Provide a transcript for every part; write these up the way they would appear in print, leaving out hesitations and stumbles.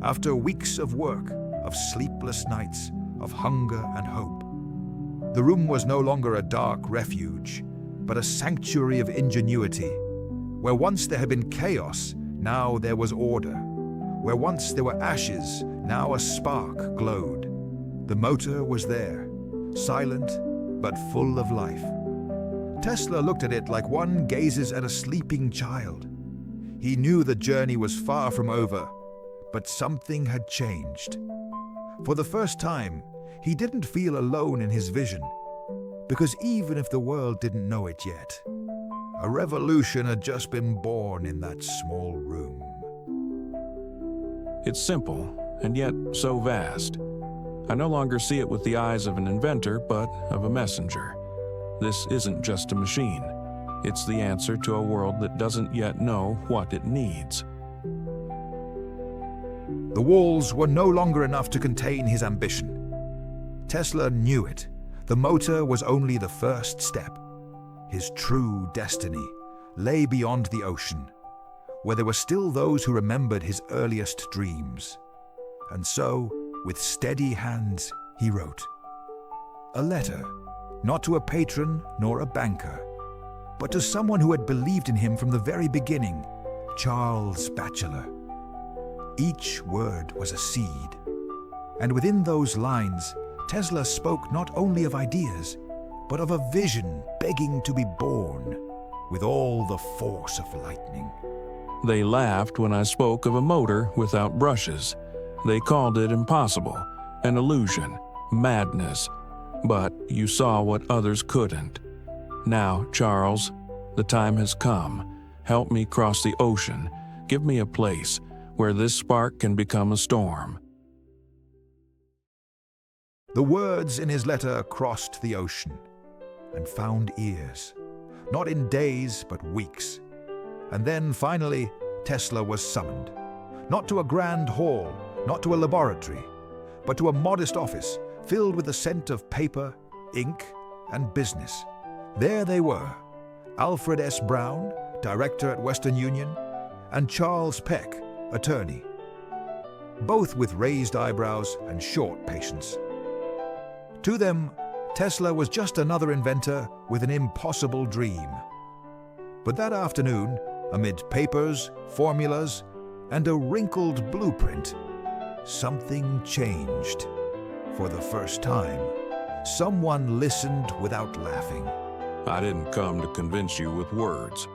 after weeks of work, of sleepless nights, of hunger and hope. The room was no longer a dark refuge, but a sanctuary of ingenuity. Where once there had been chaos, now there was order. Where once there were ashes, now a spark glowed. The motor was there, silent but full of life. Tesla looked at it like one gazes at a sleeping child. He knew the journey was far from over, but something had changed. For the first time, he didn't feel alone in his vision, because even if the world didn't know it yet, a revolution had just been born in that small room. It's simple, and yet so vast. I no longer see it with the eyes of an inventor, but of a messenger. This isn't just a machine. It's the answer to a world that doesn't yet know what it needs. The walls were no longer enough to contain his ambition. Tesla knew it. The motor was only the first step. His true destiny lay beyond the ocean, where there were still those who remembered his earliest dreams. And so, with steady hands, he wrote a letter, not to a patron nor a banker, but to someone who had believed in him from the very beginning, Charles Batchelor. Each word was a seed, and within those lines, Tesla spoke not only of ideas, but of a vision begging to be born with all the force of lightning. They laughed when I spoke of a motor without brushes. They called it impossible, an illusion, madness. But you saw what others couldn't. Now, Charles, the time has come. Help me cross the ocean. Give me a place where this spark can become a storm. The words in his letter crossed the ocean and found ears, not in days but weeks. And then, finally, Tesla was summoned, not to a grand hall, not to a laboratory, but to a modest office filled with the scent of paper, ink, and business. There they were, Alfred S. Brown, director at Western Union, and Charles Peck, attorney, both with raised eyebrows and short patience. To them, Tesla was just another inventor with an impossible dream. But that afternoon, amid papers, formulas, and a wrinkled blueprint, something changed. For the first time, someone listened without laughing. I didn't come to convince you with words.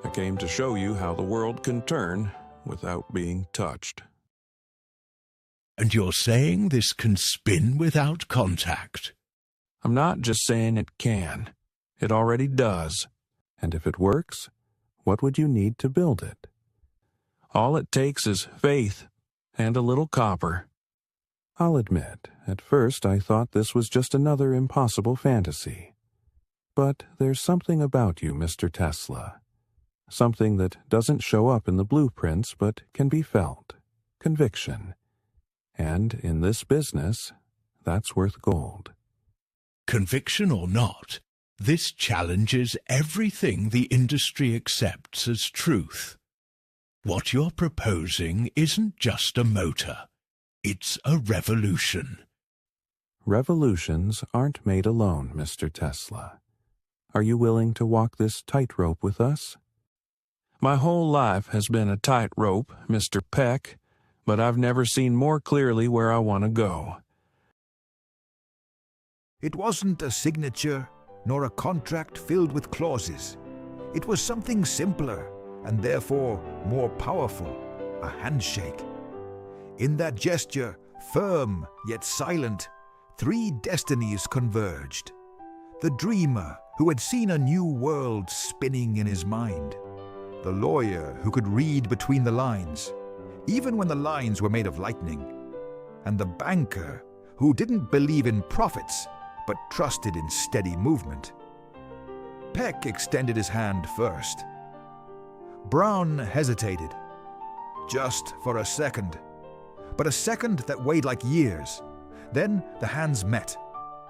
I came to show you how the world can turn without being touched. And you're saying this can spin without contact? I'm not just saying it can. It already does. And if it works, what would you need to build it? All it takes is faith and a little copper. I'll admit, at first I thought this was just another impossible fantasy. But there's something about you, Mr. Tesla. Something that doesn't show up in the blueprints but can be felt. Conviction. And in this business, that's worth gold. Conviction or not, this challenges everything the industry accepts as truth. What you're proposing isn't just a motor. It's a revolution. Revolutions aren't made alone, Mr. Tesla. Are you willing to walk this tightrope with us? My whole life has been a tightrope, Mr. Peck, but I've never seen more clearly where I want to go. It wasn't a signature, nor a contract filled with clauses. It was something simpler, and therefore more powerful, a handshake. In that gesture, firm yet silent, three destinies converged. The dreamer who had seen a new world spinning in his mind. The lawyer who could read between the lines, even when the lines were made of lightning. And the banker who didn't believe in profits, but trusted in steady movement. Peck extended his hand first. Brown hesitated, just for a second, but a second that weighed like years. Then the hands met.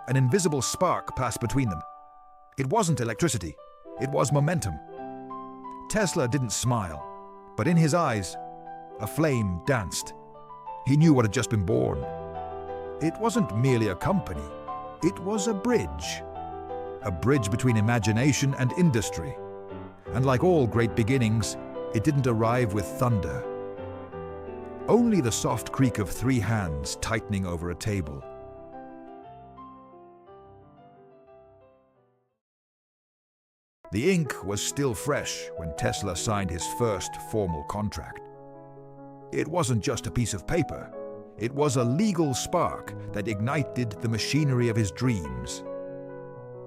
An invisible spark passed between them. It wasn't electricity, it was momentum. Tesla didn't smile, but in his eyes, a flame danced. He knew what had just been born. It wasn't merely a company, it was a bridge. A bridge between imagination and industry. And like all great beginnings, it didn't arrive with thunder. Only the soft creak of 3 hands tightening over a table. The ink was still fresh when Tesla signed his first formal contract. It wasn't just a piece of paper. It was a legal spark that ignited the machinery of his dreams.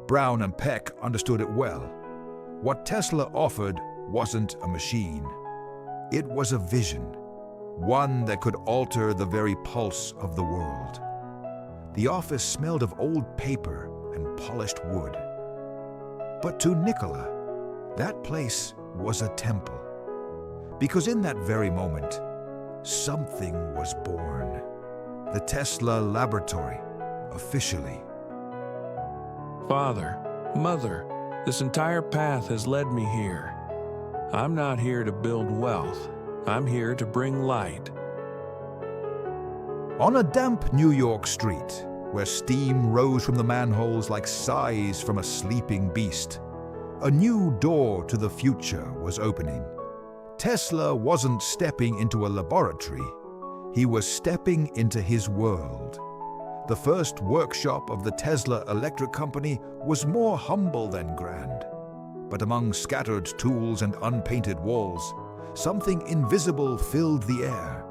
Brown and Peck understood it well. What Tesla offered wasn't a machine. It was a vision, one that could alter the very pulse of the world. The office smelled of old paper and polished wood. But to Nikola, that place was a temple. Because in that very moment, something was born. The Tesla Laboratory, officially. Father, Mother, this entire path has led me here. I'm not here to build wealth. I'm here to bring light. On a damp New York street, where steam rose from the manholes like sighs from a sleeping beast, a new door to the future was opening. Tesla wasn't stepping into a laboratory. He was stepping into his world. The first workshop of the Tesla Electric Company was more humble than grand. But among scattered tools and unpainted walls, something invisible filled the air.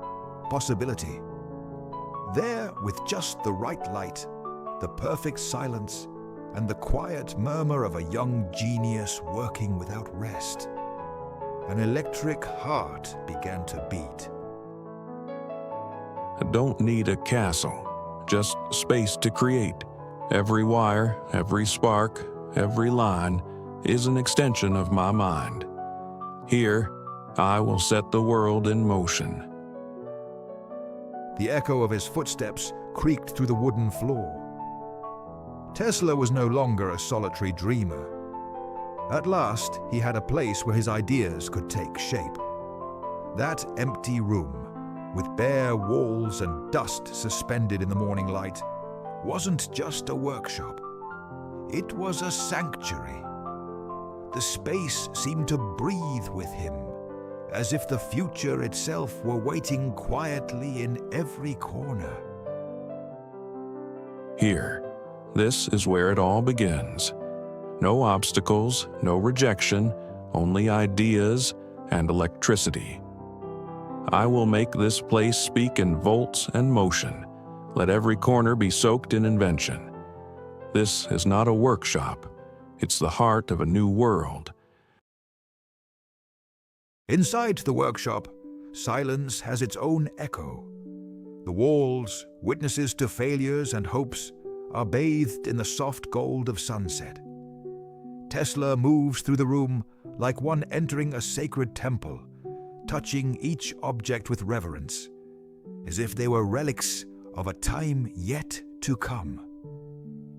Possibility. There, with just the right light, the perfect silence, and the quiet murmur of a young genius working without rest, an electric heart began to beat. I don't need a castle, just space to create. Every wire, every spark, every line is an extension of my mind. Here, I will set the world in motion. The echo of his footsteps creaked through the wooden floor. Tesla was no longer a solitary dreamer. At last, he had a place where his ideas could take shape. That empty room, with bare walls and dust suspended in the morning light, wasn't just a workshop. It was a sanctuary. The space seemed to breathe with him, as if the future itself were waiting quietly in every corner. Here, this is where it all begins. No obstacles, no rejection, only ideas and electricity. I will make this place speak in volts and motion. Let every corner be soaked in invention. This is not a workshop. It's the heart of a new world. Inside the workshop, silence has its own echo. The walls, witnesses to failures and hopes, are bathed in the soft gold of sunset. Tesla moves through the room like one entering a sacred temple, touching each object with reverence, as if they were relics of a time yet to come.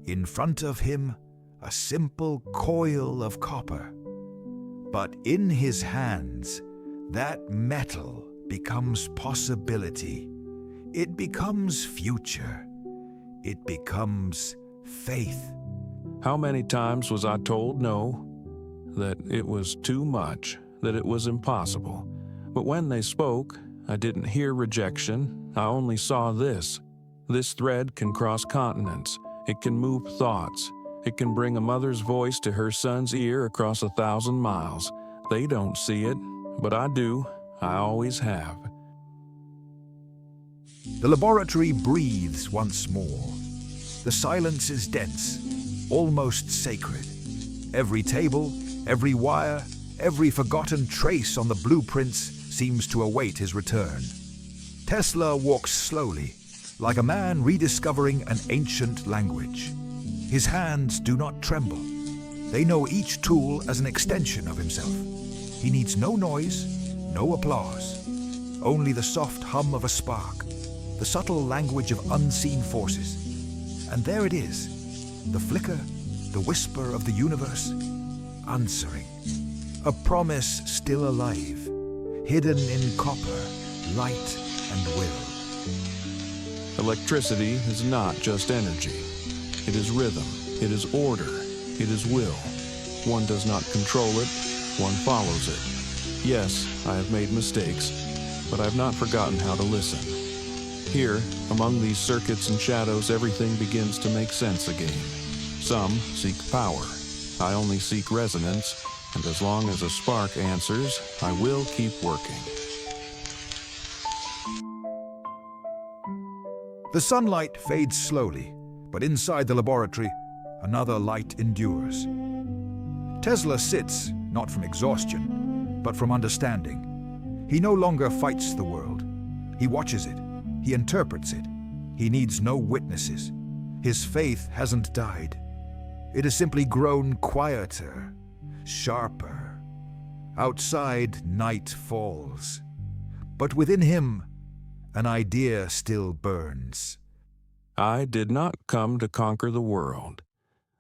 In front of him, a simple coil of copper. But in his hands, that metal becomes possibility. It becomes future. It becomes faith. How many times was I told no, that it was too much, that it was impossible? But when they spoke, I didn't hear rejection. I only saw this. This thread can cross continents. It can move thoughts. It can bring a mother's voice to her son's ear across 1,000 miles. They don't see it, but I do. I always have. The laboratory breathes once more. The silence is dense, almost sacred. Every table, every wire, every forgotten trace on the blueprints seems to await his return. Tesla walks slowly, like a man rediscovering an ancient language. His hands do not tremble. They know each tool as an extension of himself. He needs no noise, no applause, only the soft hum of a spark, the subtle language of unseen forces. And there it is, the flicker, the whisper of the universe, answering. A promise still alive, hidden in copper, light, and will. Electricity is not just energy. It is rhythm, it is order, it is will. One does not control it, one follows it. Yes, I have made mistakes, but I have not forgotten how to listen. Here, among these circuits and shadows, everything begins to make sense again. Some seek power. I only seek resonance, and as long as a spark answers, I will keep working. The sunlight fades slowly, but inside the laboratory, another light endures. Tesla sits, not from exhaustion, but from understanding. He no longer fights the world. He watches it. He interprets it. He needs no witnesses. His faith hasn't died. It has simply grown quieter, sharper. Outside, night falls. But within him, an idea still burns. I did not come to conquer the world.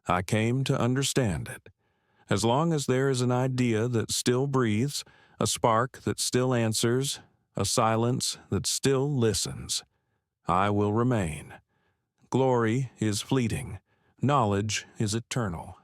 I came to understand it. As long as there is an idea that still breathes, a spark that still answers, a silence that still listens, I will remain. Glory is fleeting. Knowledge is eternal.